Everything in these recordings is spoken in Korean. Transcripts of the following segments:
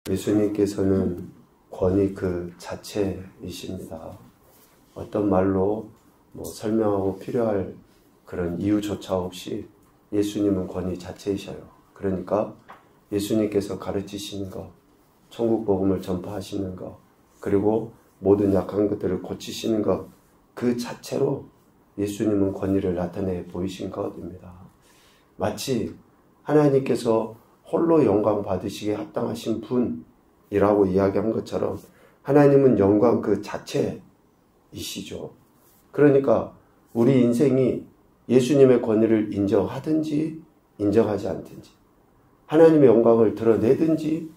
예수님께서는 권위 그 자체이십니다. 어떤 말로 설명하고 필요할 그런 이유조차 없이 예수님은 권위 자체이셔요. 그러니까 예수님께서 가르치시는 것, 천국 복음을 전파하시는 것, 그리고 모든 약한 것들을 고치시는 것, 그 자체로 예수님은 권위를 나타내 보이신 것입니다. 마치 하나님께서 홀로 영광 받으시기에 합당하신 분이라고 이야기한 것처럼 하나님은 영광 그 자체이시죠. 그러니까 우리 인생이 예수님의 권위를 인정하든지 인정하지 않든지, 하나님의 영광을 드러내든지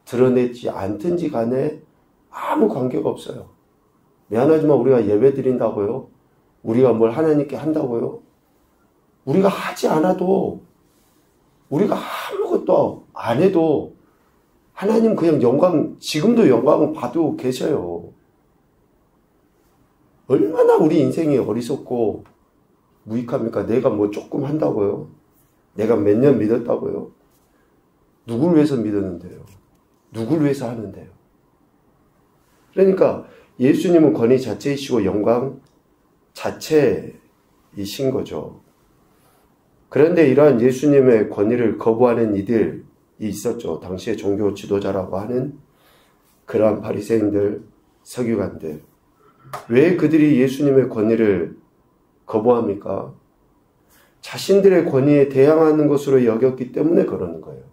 드러내지 않든지 간에 아무 관계가 없어요. 미안하지만 우리가 예배 드린다고요? 우리가 뭘 하나님께 한다고요? 우리가 하지 않아도, 우리가 아무것도 안 해도 하나님 그냥 영광, 지금도 영광을 받고 계셔요. 얼마나 우리 인생이 어리석고 무익합니까? 내가 뭐 조금 한다고요? 내가 몇 년 믿었다고요? 누굴 위해서 믿었는데요? 누굴 위해서 하는데요? 그러니까 예수님은 권위 자체이시고 영광 자체이신 거죠. 그런데 이러한 예수님의 권위를 거부하는 이들이 있었죠. 당시의 종교 지도자라고 하는 그러한 바리새인들, 서기관들. 왜 그들이 예수님의 권위를 거부합니까? 자신들의 권위에 대항하는 것으로 여겼기 때문에 그러는 거예요.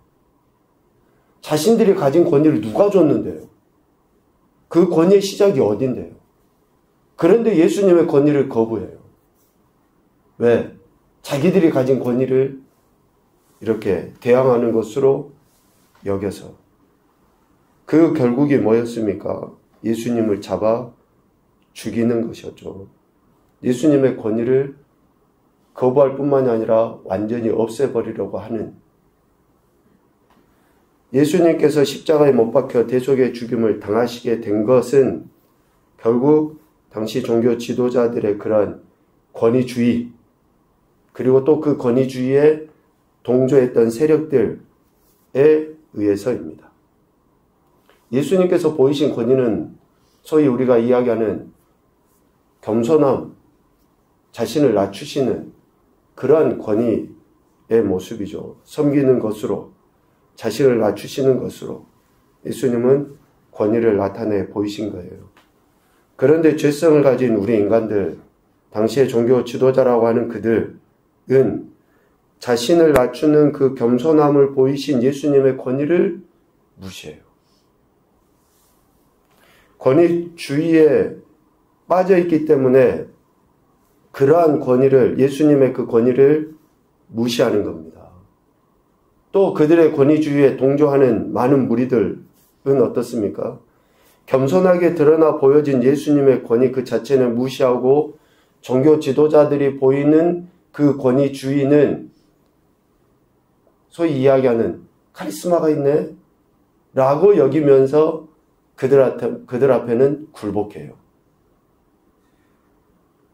자신들이 가진 권위를 누가 줬는데요? 그 권위의 시작이 어딘데요? 그런데 예수님의 권위를 거부해요. 왜? 자기들이 가진 권위를 이렇게 대항하는 것으로 여겨서. 그 결국이 뭐였습니까? 예수님을 잡아 죽이는 것이었죠. 예수님의 권위를 거부할 뿐만이 아니라 완전히 없애버리려고 하는, 예수님께서 십자가에 못 박혀 대속의 죽임을 당하시게 된 것은 결국 당시 종교 지도자들의 그런 권위주의, 그리고 또 그 권위주의에 동조했던 세력들에 의해서입니다. 예수님께서 보이신 권위는 소위 우리가 이야기하는 겸손함, 자신을 낮추시는 그러한 권위의 모습이죠. 섬기는 것으로, 자신을 낮추시는 것으로 예수님은 권위를 나타내 보이신 거예요. 그런데 죄성을 가진 우리 인간들, 당시의 종교 지도자라고 하는 그들은 자신을 낮추는 그 겸손함을 보이신 예수님의 권위를 무시해요. 권위주의에 빠져있기 때문에 그러한 권위를, 예수님의 그 권위를 무시하는 겁니다. 또 그들의 권위주의에 동조하는 많은 무리들은 어떻습니까? 겸손하게 드러나 보여진 예수님의 권위 그 자체는 무시하고 종교 지도자들이 보이는 그 권위주의는 소위 이야기하는 카리스마가 있네? 라고 여기면서 그들 앞에는 굴복해요.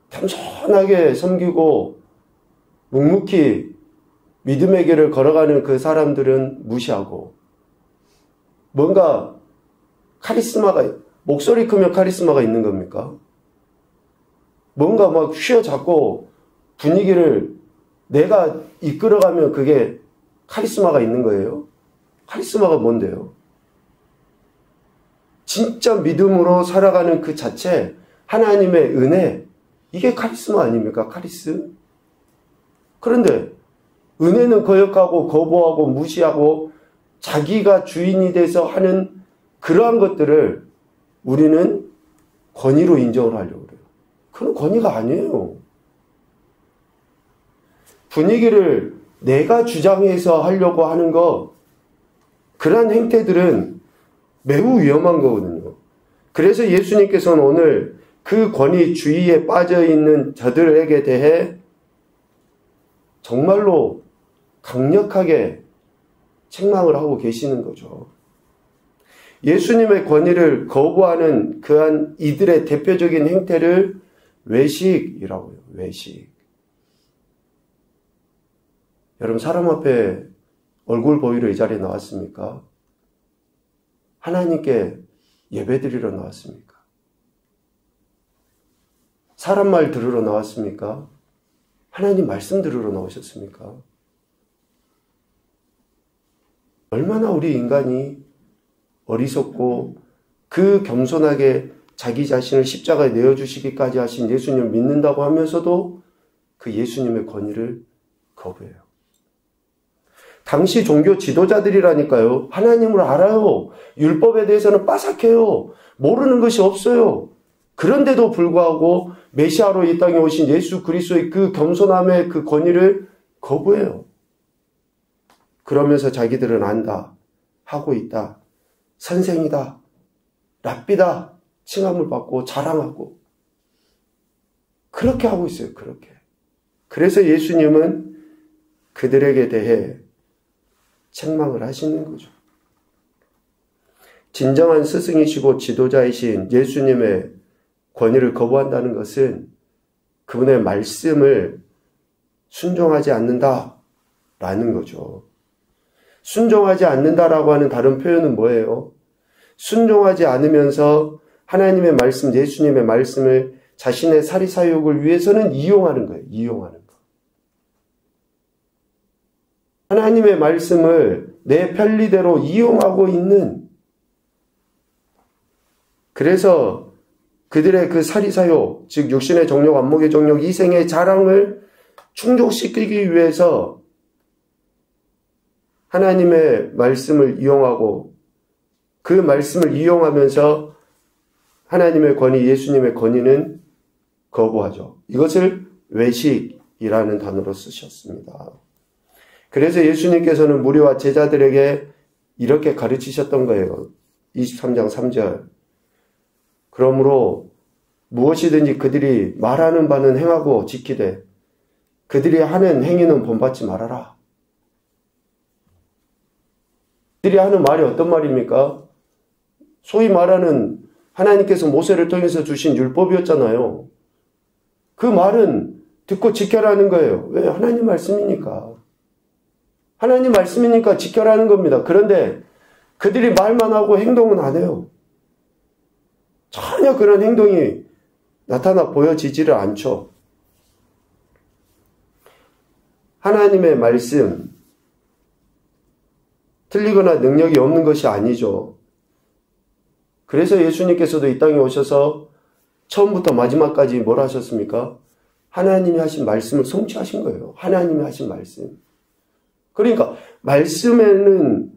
겸손하게 섬기고 묵묵히 믿음의 길을 걸어가는 그 사람들은 무시하고, 뭔가 카리스마가, 목소리 크면 카리스마가 있는 겁니까? 뭔가 막 휘어잡고 분위기를 내가 이끌어가면 그게 카리스마가 있는 거예요? 카리스마가 뭔데요? 진짜 믿음으로 살아가는 그 자체, 하나님의 은혜, 이게 카리스마 아닙니까? 카리스? 그런데 은혜는 거역하고 거부하고 무시하고 자기가 주인이 돼서 하는 그러한 것들을 우리는 권위로 인정을 하려고 그래요. 그건 권위가 아니에요. 분위기를 내가 주장해서 하려고 하는 거, 그러한 행태들은 매우 위험한 거거든요. 그래서 예수님께서는 오늘 그 권위주의에 빠져있는 저들에게 대해 정말로 강력하게 책망을 하고 계시는 거죠. 예수님의 권위를 거부하는 그한 이들의 대표적인 행태를 외식이라고 해요. 외식. 여러분, 사람 앞에 얼굴 보이러 이 자리에 나왔습니까? 하나님께 예배드리러 나왔습니까? 사람 말 들으러 나왔습니까? 하나님 말씀 들으러 나오셨습니까? 얼마나 우리 인간이 어리석고 그 겸손하게 자기 자신을 십자가에 내어주시기까지 하신 예수님을 믿는다고 하면서도 그 예수님의 권위를 거부해요. 당시 종교 지도자들이라니까요. 하나님을 알아요. 율법에 대해서는 빠삭해요. 모르는 것이 없어요. 그런데도 불구하고 메시아로 이 땅에 오신 예수 그리스도의 그 겸손함의 그 권위를 거부해요. 그러면서 자기들은 안다, 하고 있다, 선생이다, 랍비다 칭함을 받고 자랑하고 그렇게 하고 있어요. 그렇게. 그래서 예수님은 그들에게 대해 책망을 하시는 거죠. 진정한 스승이시고 지도자이신 예수님의 권위를 거부한다는 것은 그분의 말씀을 순종하지 않는다라는 거죠. 순종하지 않는다라고 하는 다른 표현은 뭐예요? 순종하지 않으면서 하나님의 말씀, 예수님의 말씀을 자신의 사리사욕을 위해서는 이용하는 거예요. 이용하는 거. 하나님의 말씀을 내 편리대로 이용하고 있는, 그래서 그들의 그 사리사욕, 즉 육신의 정욕, 안목의 정욕, 이생의 자랑을 충족시키기 위해서 하나님의 말씀을 이용하고 그 말씀을 이용하면서 하나님의 권위, 예수님의 권위는 거부하죠. 이것을 외식이라는 단어로 쓰셨습니다. 그래서 예수님께서는 무리와 제자들에게 이렇게 가르치셨던 거예요. 23장 3절. 그러므로 무엇이든지 그들이 말하는 바는 행하고 지키되 그들이 하는 행위는 본받지 말아라. 그들이 하는 말이 어떤 말입니까? 소위 말하는 하나님께서 모세를 통해서 주신 율법이었잖아요. 그 말은 듣고 지켜라는 거예요. 왜? 하나님 말씀이니까. 하나님 말씀이니까 지켜라는 겁니다. 그런데 그들이 말만 하고 행동은 안 해요. 전혀 그런 행동이 나타나 보여지지를 않죠. 하나님의 말씀, 틀리거나 능력이 없는 것이 아니죠. 그래서 예수님께서도 이 땅에 오셔서 처음부터 마지막까지 뭘 하셨습니까? 하나님이 하신 말씀을 성취하신 거예요. 하나님이 하신 말씀. 그러니까 말씀에는,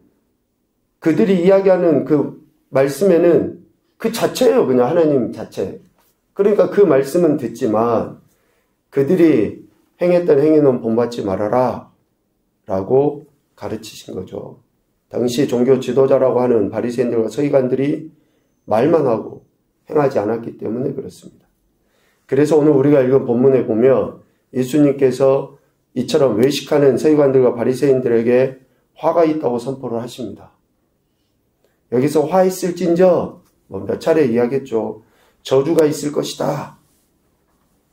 그들이 이야기하는 그 말씀에는 그 자체예요. 그냥 하나님 자체. 그러니까 그 말씀은 듣지만 그들이 행했던 행위는 본받지 말아라 라고 가르치신 거죠. 당시 종교 지도자라고 하는 바리새인들과 서기관들이 말만 하고 행하지 않았기 때문에 그렇습니다. 그래서 오늘 우리가 읽은 본문에 보면 예수님께서 이처럼 외식하는 서기관들과 바리새인들에게 화가 있다고 선포를 하십니다. 여기서 화 있을진저 몇 차례 이야기했죠. 저주가 있을 것이다.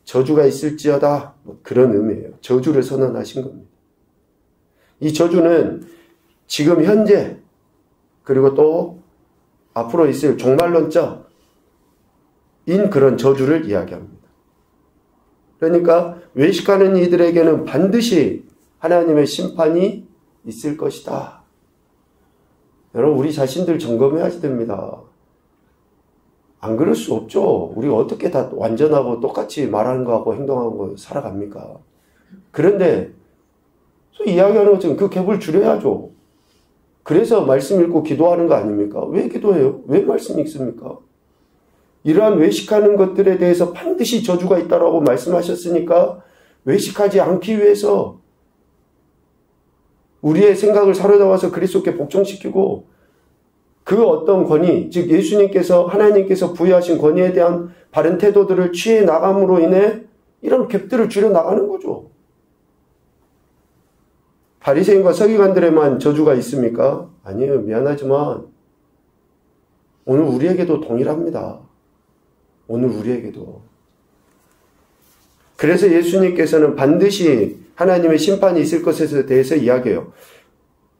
저주가 있을지어다. 그런 의미예요. 저주를 선언하신 겁니다. 이 저주는 지금 현재 그리고 또 앞으로 있을 종말론적인 그런 저주를 이야기합니다. 그러니까 외식하는 이들에게는 반드시 하나님의 심판이 있을 것이다. 여러분, 우리 자신들 점검해야 됩니다. 안 그럴 수 없죠. 우리가 어떻게 다 완전하고 똑같이 말하는 거하고 행동하고 살아갑니까? 그런데 이야기하는 것처럼 그 갭을 줄여야죠. 그래서 말씀 읽고 기도하는 거 아닙니까? 왜 기도해요? 왜 말씀 읽습니까? 이러한 외식하는 것들에 대해서 반드시 저주가 있다라고 말씀하셨으니까 외식하지 않기 위해서 우리의 생각을 사로잡아서 그리스도께 복종시키고 그 어떤 권위, 즉 예수님께서 하나님께서 부여하신 권위에 대한 바른 태도들을 취해 나감으로 인해 이런 갭들을 줄여 나가는 거죠. 바리새인과 서기관들에만 저주가 있습니까? 아니에요. 미안하지만 오늘 우리에게도 동일합니다. 오늘 우리에게도. 그래서 예수님께서는 반드시 하나님의 심판이 있을 것에 대해서 이야기해요.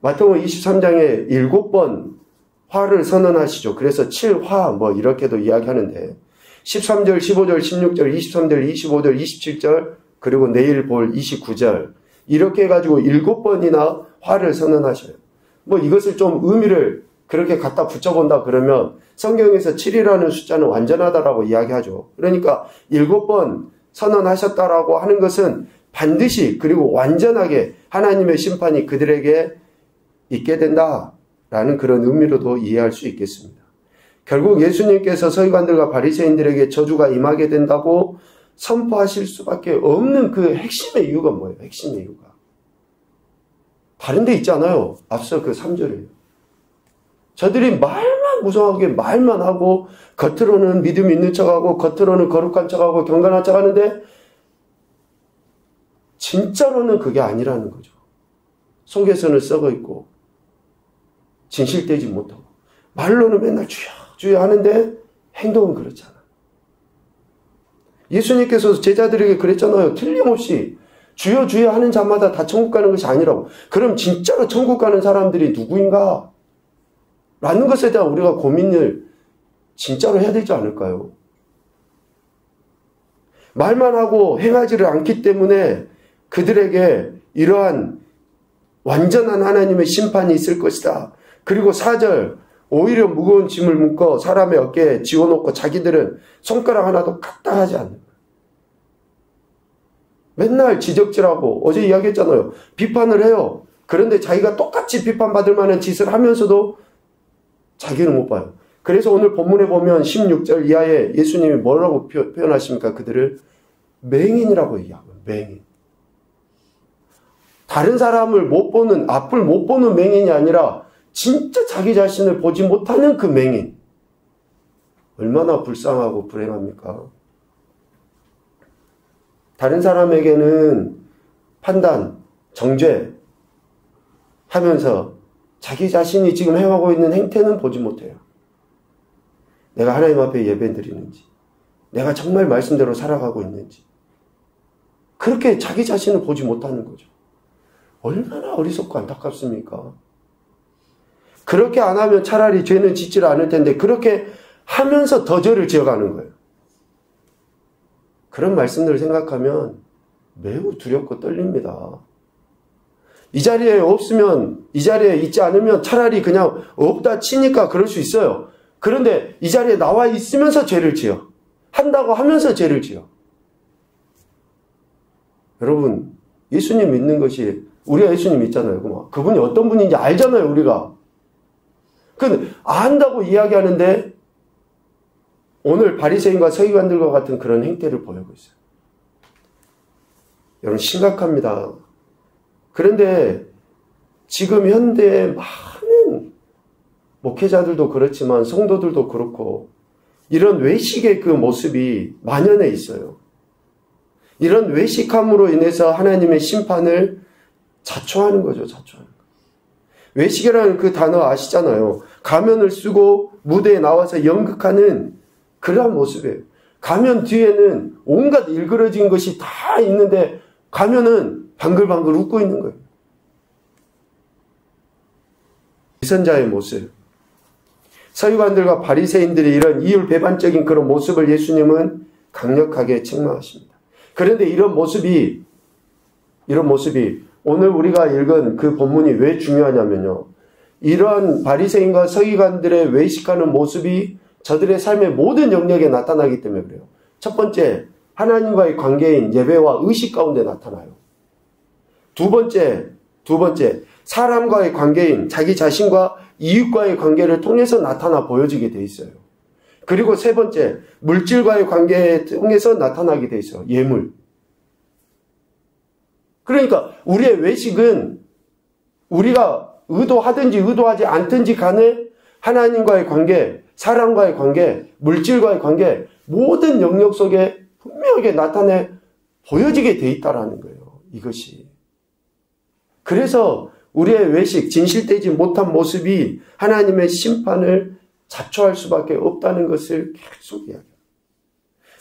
마태복음 23장에 7번 화를 선언하시죠. 그래서 7화 뭐 이렇게도 이야기하는데 13절, 15절, 16절, 23절, 25절, 27절 그리고 내일 볼 29절 이렇게 해가지고 7번이나 화를 선언하셔요. 뭐 이것을 좀 의미를 그렇게 갖다 붙여본다 그러면 성경에서 7이라는 숫자는 완전하다라고 이야기하죠. 그러니까 7번 선언하셨다라고 하는 것은 반드시 그리고 완전하게 하나님의 심판이 그들에게 있게 된다라는 그런 의미로도 이해할 수 있겠습니다. 결국 예수님께서 서기관들과 바리새인들에게 저주가 임하게 된다고 선포하실 수밖에 없는 그 핵심의 이유가 뭐예요? 핵심의 이유가. 다른 데 있잖아요. 앞서 그 3절이에요. 저들이 말만 무성하게 말만 하고 겉으로는 믿음 있는 척하고 겉으로는 거룩한 척하고 경건한 척하는데 진짜로는 그게 아니라는 거죠. 속에서는 썩어 있고 진실되지 못하고 말로는 맨날 주여 주여 하는데 행동은 그렇잖아. 예수님께서 제자들에게 그랬잖아요. 틀림없이 주여 주여 하는 자마다 다 천국 가는 것이 아니라고. 그럼 진짜로 천국 가는 사람들이 누구인가? 라는 것에 대한 우리가 고민을 진짜로 해야 되지 않을까요? 말만 하고 행하지를 않기 때문에 그들에게 이러한 완전한 하나님의 심판이 있을 것이다. 그리고 4절 오히려 무거운 짐을 묶어 사람의 어깨에 지워놓고 자기들은 손가락 하나도 까딱하지 않는 거예요. 맨날 지적질하고 어제 이야기했잖아요. 비판을 해요. 그런데 자기가 똑같이 비판받을 만한 짓을 하면서도 자기는 못 봐요. 그래서 오늘 본문에 보면 16절 이하에 예수님이 뭐라고 표현하십니까? 그들을 맹인이라고 얘기하고요. 맹인. 다른 사람을 못 보는, 앞을 못 보는 맹인이 아니라 진짜 자기 자신을 보지 못하는 그 맹인. 얼마나 불쌍하고 불행합니까? 다른 사람에게는 판단, 정죄 하면서 자기 자신이 지금 행하고 있는 행태는 보지 못해요. 내가 하나님 앞에 예배 드리는지, 내가 정말 말씀대로 살아가고 있는지. 그렇게 자기 자신을 보지 못하는 거죠. 얼마나 어리석고 안타깝습니까? 그렇게 안 하면 차라리 죄는 짓지를 않을 텐데 그렇게 하면서 더 죄를 지어가는 거예요. 그런 말씀들을 생각하면 매우 두렵고 떨립니다. 이 자리에 없으면, 이 자리에 있지 않으면 차라리 그냥 없다 치니까 그럴 수 있어요. 그런데 이 자리에 나와 있으면서 죄를 지어. 한다고 하면서 죄를 지어. 여러분, 예수님 믿는 것이, 우리가 예수님 믿잖아요. 그분이 어떤 분인지 알잖아요, 우리가. 근데 안다고 이야기하는데 오늘 바리새인과 서기관들과 같은 그런 행태를 보이고 있어요. 여러분 심각합니다. 그런데 지금 현대의 많은 목회자들도 그렇지만 성도들도 그렇고 이런 외식의 그 모습이 만연해 있어요. 이런 외식함으로 인해서 하나님의 심판을 자초하는 거죠. 자초하는 거. 외식이라는 그 단어 아시잖아요. 가면을 쓰고 무대에 나와서 연극하는 그러한 모습이에요. 가면 뒤에는 온갖 일그러진 것이 다 있는데 가면은 방글방글 웃고 있는 거예요. 위선자의 모습. 서기관들과 바리새인들의 이런 이율배반적인 그런 모습을 예수님은 강력하게 책망하십니다. 그런데 이런 모습이 오늘 우리가 읽은 그 본문이 왜 중요하냐면요. 이런 바리새인과 서기관들의 외식하는 모습이 저들의 삶의 모든 영역에 나타나기 때문에 그래요. 첫 번째, 하나님과의 관계인 예배와 의식 가운데 나타나요. 두 번째, 사람과의 관계인 자기 자신과 이웃과의 관계를 통해서 나타나 보여지게 돼 있어요. 그리고 세 번째, 물질과의 관계를 통해서 나타나게 돼 있어요. 예물. 그러니까 우리의 외식은 우리가 의도하든지 의도하지 않든지 간에 하나님과의 관계, 사람과의 관계, 물질과의 관계 모든 영역 속에 분명하게 나타내 보여지게 돼 있다라는 거예요. 이것이. 그래서 우리의 외식, 진실되지 못한 모습이 하나님의 심판을 자초할 수밖에 없다는 것을 계속 이야기해요.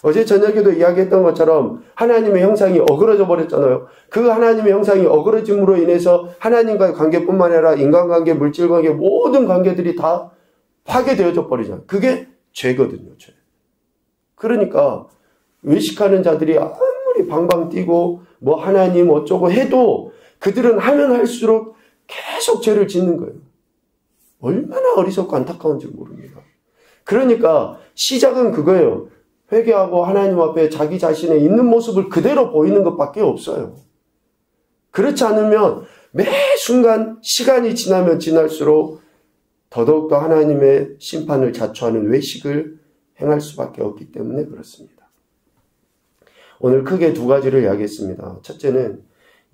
어제 저녁에도 이야기했던 것처럼 하나님의 형상이 어그러져 버렸잖아요. 그 하나님의 형상이 어그러짐으로 인해서 하나님과의 관계뿐만 아니라 인간관계, 물질관계 모든 관계들이 다 파괴되어져 버리잖아요. 그게 죄거든요. 죄. 그러니까 외식하는 자들이 아무리 방방 뛰고 뭐 하나님 어쩌고 해도 그들은 하면 할수록 계속 죄를 짓는 거예요. 얼마나 어리석고 안타까운지 모릅니다. 그러니까 시작은 그거예요. 회개하고 하나님 앞에 자기 자신의 있는 모습을 그대로 보이는 것밖에 없어요. 그렇지 않으면 매 순간 시간이 지나면 지날수록 더더욱더 하나님의 심판을 자초하는 외식을 행할 수밖에 없기 때문에 그렇습니다. 오늘 크게 두 가지를 이야기했습니다. 첫째는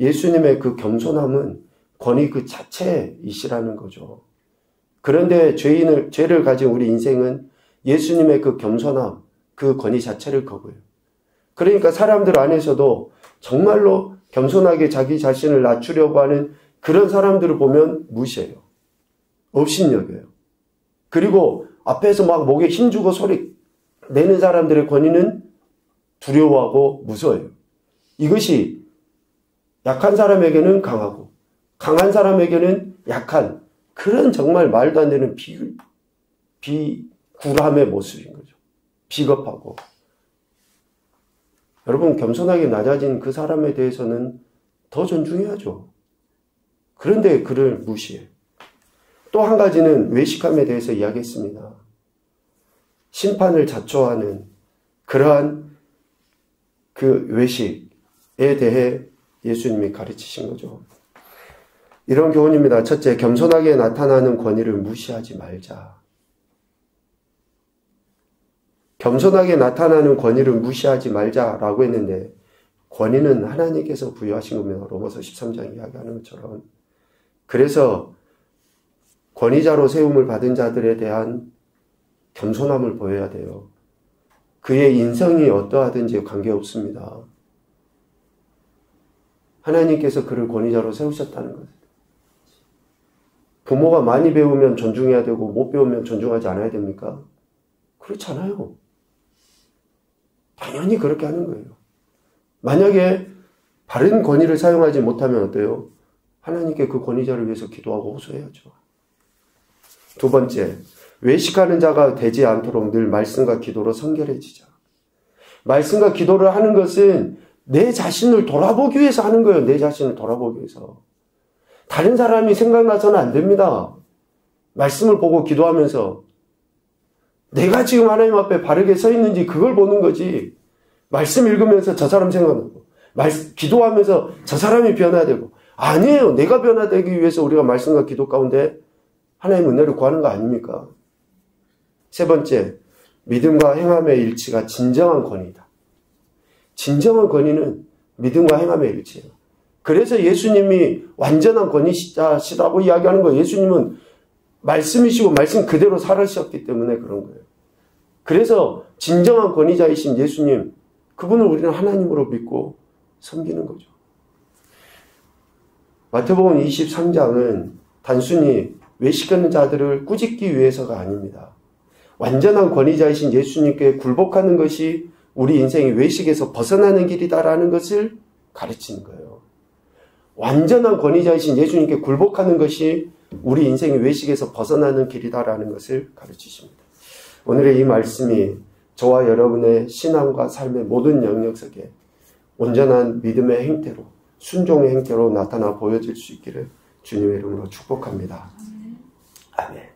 예수님의 그 겸손함은 권위 그 자체이시라는 거죠. 그런데 죄를 가진 우리 인생은 예수님의 그 겸손함, 그 권위 자체를 거부해요. 그러니까 사람들 안에서도 정말로 겸손하게 자기 자신을 낮추려고 하는 그런 사람들을 보면 무시해요. 업신여겨요. 그리고 앞에서 막 목에 힘주고 소리 내는 사람들의 권위는 두려워하고 무서워요. 이것이 약한 사람에게는 강하고 강한 사람에게는 약한 그런 정말 말도 안 되는 비굴함의 모습인 거죠. 비겁하고. 여러분 겸손하게 낮아진 그 사람에 대해서는 더 존중해야죠. 그런데 그를 무시해. 또 한 가지는 외식함에 대해서 이야기했습니다. 심판을 자초하는 그러한 그 외식에 대해 예수님이 가르치신 거죠. 이런 교훈입니다. 첫째, 겸손하게 나타나는 권위를 무시하지 말자. 겸손하게 나타나는 권위를 무시하지 말자라고 했는데 권위는 하나님께서 부여하신 겁니다. 로마서 13장 이야기하는 것처럼. 그래서 권위자로 세움을 받은 자들에 대한 겸손함을 보여야 돼요. 그의 인성이 어떠하든지 관계없습니다. 하나님께서 그를 권위자로 세우셨다는 거예요. 부모가 많이 배우면 존중해야 되고 못 배우면 존중하지 않아야 됩니까? 그렇지 않아요. 당연히 그렇게 하는 거예요. 만약에 바른 권위를 사용하지 못하면 어때요? 하나님께 그 권위자를 위해서 기도하고 호소해야죠. 두 번째, 외식하는 자가 되지 않도록 늘 말씀과 기도로 성결해지자. 말씀과 기도를 하는 것은 내 자신을 돌아보기 위해서 하는 거예요. 내 자신을 돌아보기 위해서. 다른 사람이 생각나서는 안 됩니다. 말씀을 보고 기도하면서 내가 지금 하나님 앞에 바르게 서 있는지 그걸 보는 거지. 말씀 읽으면서 저 사람 생각나고 기도하면서 저 사람이 변화되고 아니에요. 내가 변화되기 위해서 우리가 말씀과 기도 가운데 하나님의 은혜를 구하는 거 아닙니까? 세 번째, 믿음과 행함의 일치가 진정한 권위다. 진정한 권위는 믿음과 행함의 일치예요. 그래서 예수님이 완전한 권위자시다고 이야기하는 거예요. 예수님은 말씀이시고 말씀 그대로 살으셨기 때문에 그런 거예요. 그래서 진정한 권위자이신 예수님, 그분을 우리는 하나님으로 믿고 섬기는 거죠. 마태복음 23장은 단순히 외식하는 자들을 꾸짖기 위해서가 아닙니다. 완전한 권위자이신 예수님께 굴복하는 것이 우리 인생의 외식에서 벗어나는 길이다라는 것을 가르치는 거예요. 완전한 권위자이신 예수님께 굴복하는 것이 우리 인생의 외식에서 벗어나는 길이다라는 것을 가르치십니다. 오늘의 이 말씀이 저와 여러분의 신앙과 삶의 모든 영역 속에 온전한 믿음의 행태로, 순종의 행태로 나타나 보여질 수 있기를 주님의 이름으로 축복합니다. 아멘.